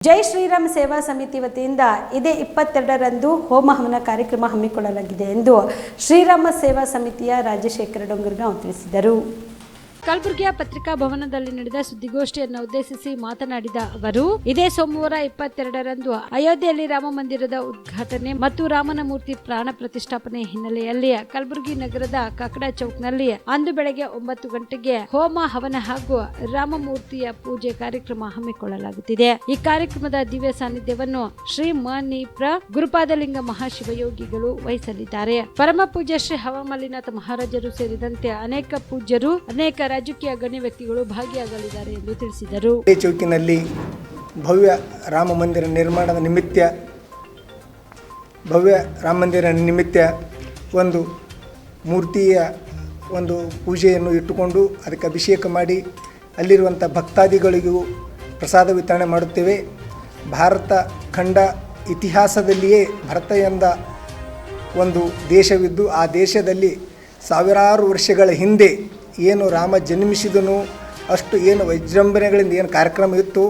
ಜೈ ಶ್ರೀರಾಮ್ ಸೇವಾ ಸಮಿತಿ ವತಿಯಿಂದ ಇದೇ 22ರಂದು ಹೋಮ ಹವನ ಕಾರ್ಯಕ್ರಮ ಹಮ್ಮಿಕೊಳ್ಳಲಾಗಿದೆ ಎಂದು ಶ್ರೀರಾಮ ಸೇವಾ ಸಮಿತಿಯ ರಾಜಶೇಖರ ಡೊಂಗರ್ಗಾಂವ್ ತಿಳಿಸಿದರು. ಕಲಬುರಗಿಯ ಪತ್ರಿಕಾ ಭವನದಲ್ಲಿ ನಡೆದ ಸುದ್ದಿಗೋಷ್ಠಿಯನ್ನು ಉದ್ದೇಶಿಸಿ ಮಾತನಾಡಿದ ಅವರು, ಇದೇ ಸೋಮವಾರ 22ರಂದು ಅಯೋಧ್ಯೆಯಲ್ಲಿ ರಾಮ ಮಂದಿರದ ಉದ್ಘಾಟನೆ ಮತ್ತು ರಾಮನ ಮೂರ್ತಿ ಪ್ರಾಣ ಪ್ರತಿಷ್ಠಾಪನೆ ಹಿನ್ನೆಲೆಯಲ್ಲಿ ಕಲಬುರಗಿ ನಗರದ ಕಾಕಡ ಚೌಕ್ನಲ್ಲಿ ಅಂದು ಬೆಳಗ್ಗೆ 9 ಗಂಟೆಗೆ ಹೋಮ ಹವನ ಹಾಗೂ ರಾಮಮೂರ್ತಿಯ ಪೂಜೆ ಕಾರ್ಯಕ್ರಮ ಹಮ್ಮಿಕೊಳ್ಳಲಾಗುತ್ತಿದೆ. ಈ ಕಾರ್ಯಕ್ರಮದ ದಿವ್ಯ ಸಾನ್ನಿಧ್ಯವನ್ನು ಶ್ರೀ ಮನೀಪ್ರ ಗುರುಪಾದಲಿಂಗ ಮಹಾಶಿವಯೋಗಿಗಳು ವಹಿಸಲಿದ್ದಾರೆ. ಪರಮ ಪೂಜ್ಯ ಶ್ರೀ ಹವಮಲ್ಲಿನಾಥ ಮಹಾರಾಜರು ಸೇರಿದಂತೆ ಅನೇಕ ಪೂಜ್ಯರು, ಅನೇಕ ರಾಜಕೀಯ ಗಣ್ಯ ವ್ಯಕ್ತಿಗಳು ಭಾಗಿಯಾಗಲಿದ್ದಾರೆ ಎಂದು ತಿಳಿಸಿದರು. ಚೌಕಿನಲ್ಲಿ ಭವ್ಯ ರಾಮ ಮಂದಿರ ನಿರ್ಮಾಣದ ನಿಮಿತ್ತ ಒಂದು ಮೂರ್ತಿಯ ಒಂದು ಪೂಜೆಯನ್ನು ಇಟ್ಟುಕೊಂಡು ಅದಕ್ಕೆ ಅಭಿಷೇಕ ಮಾಡಿ ಅಲ್ಲಿರುವಂಥ ಭಕ್ತಾದಿಗಳಿಗೂ ಪ್ರಸಾದ ವಿತರಣೆ ಮಾಡುತ್ತೇವೆ. ಭಾರತ ಖಂಡ ಇತಿಹಾಸದಲ್ಲಿಯೇ ಭರತ ಎಂದ ಒಂದು ದೇಶವಿದ್ದು ಆ ದೇಶದಲ್ಲಿ ಸಾವಿರಾರು ವರ್ಷಗಳ ಹಿಂದೆ ಏನು ರಾಮ ಜನ್ಮಿಸಿದನು, ಅಷ್ಟು ಏನು ವಿಜೃಂಭಣೆಗಳಿಂದ ಏನು ಕಾರ್ಯಕ್ರಮ ಇತ್ತು,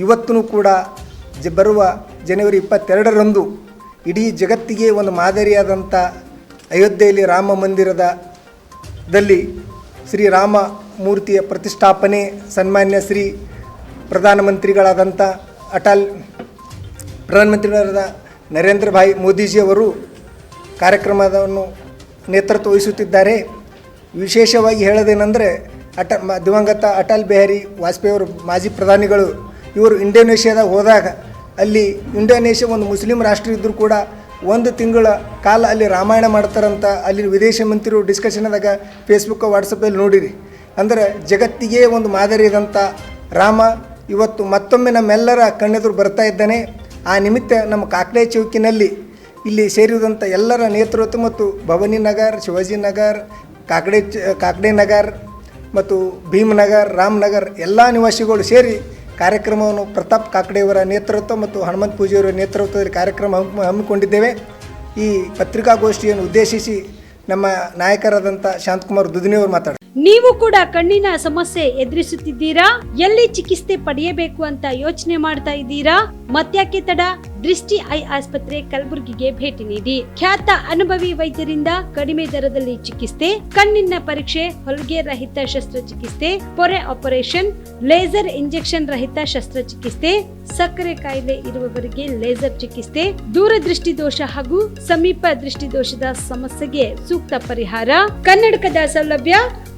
ಇವತ್ತೂ ಕೂಡ ಬರುವ ಜನವರಿ 22ರಂದು ಇಡೀ ಜಗತ್ತಿಗೆ ಒಂದು ಮಾದರಿಯಾದಂಥ ಅಯೋಧ್ಯೆಯಲ್ಲಿ ರಾಮ ಮಂದಿರದಲ್ಲಿ ಶ್ರೀರಾಮ ಮೂರ್ತಿಯ ಪ್ರತಿಷ್ಠಾಪನೆ ಸನ್ಮಾನ್ಯ ಶ್ರೀ ಪ್ರಧಾನಮಂತ್ರಿಗಳಾದ ನರೇಂದ್ರ ಭಾಯ್ ಮೋದಿಜಿಯವರು ಕಾರ್ಯಕ್ರಮವನ್ನು ನೇತೃತ್ವ ವಹಿಸುತ್ತಿದ್ದಾರೆ. ವಿಶೇಷವಾಗಿ ಹೇಳೋದೇನೆಂದರೆ ದಿವಂಗತ ಅಟಲ್ ಬಿಹಾರಿ ವಾಜಪೇಯಿ ಅವರು ಮಾಜಿ ಪ್ರಧಾನಿಗಳು ಇವರು ಇಂಡೋನೇಷ್ಯಾದಾಗ ಹೋದಾಗ ಅಲ್ಲಿ ಇಂಡೋನೇಷ್ಯಾ ಒಂದು ಮುಸ್ಲಿಂ ರಾಷ್ಟ್ರ ಇದ್ದರೂ ಕೂಡ 1 ತಿಂಗಳ ಕಾಲ ಅಲ್ಲಿ ರಾಮಾಯಣ ಮಾಡ್ತಾರಂತ ಅಲ್ಲಿ ವಿದೇಶ ಮಂತ್ರಿಗಳು ಡಿಸ್ಕಷನ್ದಾಗ ಫೇಸ್ಬುಕ್ ವಾಟ್ಸಪ್ಪಲ್ಲಿ ನೋಡಿರಿ. ಅಂದರೆ ಜಗತ್ತಿಗೆ ಒಂದು ಮಾದರಿಯಾದಂಥ ರಾಮ ಇವತ್ತು ಮತ್ತೊಮ್ಮೆ ನಮ್ಮೆಲ್ಲರ ಕಣ್ಣೆದುರು ಬರ್ತಾ ಇದ್ದಾನೆ. ಆ ನಿಮಿತ್ತ ನಮ್ಮ ಕಾಕಡೆ ಚೌಕಿನಲ್ಲಿ ಇಲ್ಲಿ ಸೇರಿದಂಥ ಎಲ್ಲರ ನೇತೃತ್ವ ಮತ್ತು ಭವಾನಿ ನಗರ್, ಶಿವಾಜಿ ನಗರ್, ಕಾಕಡೆ ನಗರ್ ಮತ್ತು ಭೀಮನಗರ್, ರಾಮನಗರ್ ಎಲ್ಲ ನಿವಾಸಿಗಳು ಸೇರಿ ಕಾರ್ಯಕ್ರಮವನ್ನು ಪ್ರತಾಪ್ ಕಾಕಡೆಯವರ ನೇತೃತ್ವ ಮತ್ತು ಹನುಮಂತ ಪೂಜೆಯವರ ನೇತೃತ್ವದಲ್ಲಿ ಕಾರ್ಯಕ್ರಮ ಹಮ್ಮಿಕೊಂಡಿದ್ದೇವೆ. ಈ ಪತ್ರಿಕಾಗೋಷ್ಠಿಯನ್ನು ಉದ್ದೇಶಿಸಿ ನಮ್ಮ ನಾಯಕರಾದಂಥ ಶಾಂತಕುಮಾರ್ ದುದಿನಿಯವರು ಮಾತಾಡ್ತಾರೆ. ನೀವು ಕೂಡ ಕಣ್ಣಿನ ಸಮಸ್ಯೆ ಎದುರಿಸುತ್ತಿದ್ದೀರಾ? ಎಲ್ಲಿ ಚಿಕಿತ್ಸೆ ಪಡೆಯಬೇಕು ಅಂತ ಯೋಚನೆ ಮಾಡ್ತಾ ಇದ್ದೀರಾ? ಮತ್ಯಾಕೆ ತಡ? ದೃಷ್ಟಿ ಐ ಆಸ್ಪತ್ರೆ ಕಲಬುರಗಿಗೆ ಭೇಟಿ ನೀಡಿ. ಖ್ಯಾತ ಅನುಭವಿ ವೈದ್ಯರಿಂದ ಕಡಿಮೆ ದರದಲ್ಲಿ ಚಿಕಿತ್ಸೆ, ಕಣ್ಣಿನ ಪರೀಕ್ಷೆ, ಹೊಲಿಗೆ ರಹಿತ ಶಸ್ತ್ರಚಿಕಿತ್ಸೆ, ಪೊರೆ ಆಪರೇಷನ್, ಲೇಸರ್ ಇಂಜೆಕ್ಷನ್ ರಹಿತ ಶಸ್ತ್ರಚಿಕಿತ್ಸೆ, ಸಕ್ಕರೆ ಕಾಯಿಲೆ ಇರುವವರಿಗೆ ಲೇಸರ್ ಚಿಕಿತ್ಸೆ, ದೂರದೃಷ್ಟಿ ದೋಷ ಹಾಗೂ ಸಮೀಪ ದೃಷ್ಟಿ ದೋಷದ ಸಮಸ್ಯೆಗೆ ಸೂಕ್ತ ಪರಿಹಾರ, ಕನ್ನಡಕದ ಸೌಲಭ್ಯ,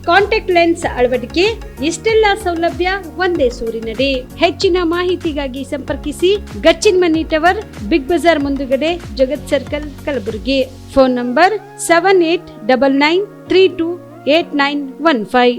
ಕಾಂಟ್ಯಾಕ್ಟ್ ಲೆನ್ಸ್ ಅಳವಡಿಕೆ, ಇಷ್ಟೆಲ್ಲ ಸೌಲಭ್ಯ ಒಂದೇ ಸೂರಿನಡಿ. ಹೆಚ್ಚಿನ ಮಾಹಿತಿಗಾಗಿ ಸಂಪರ್ಕಿಸಿ Gachchin Mani tower, Big Bazaar ಮುಂದುಗಡೆ, Jagat circle, Kalaburagi. Phone number 7899328915.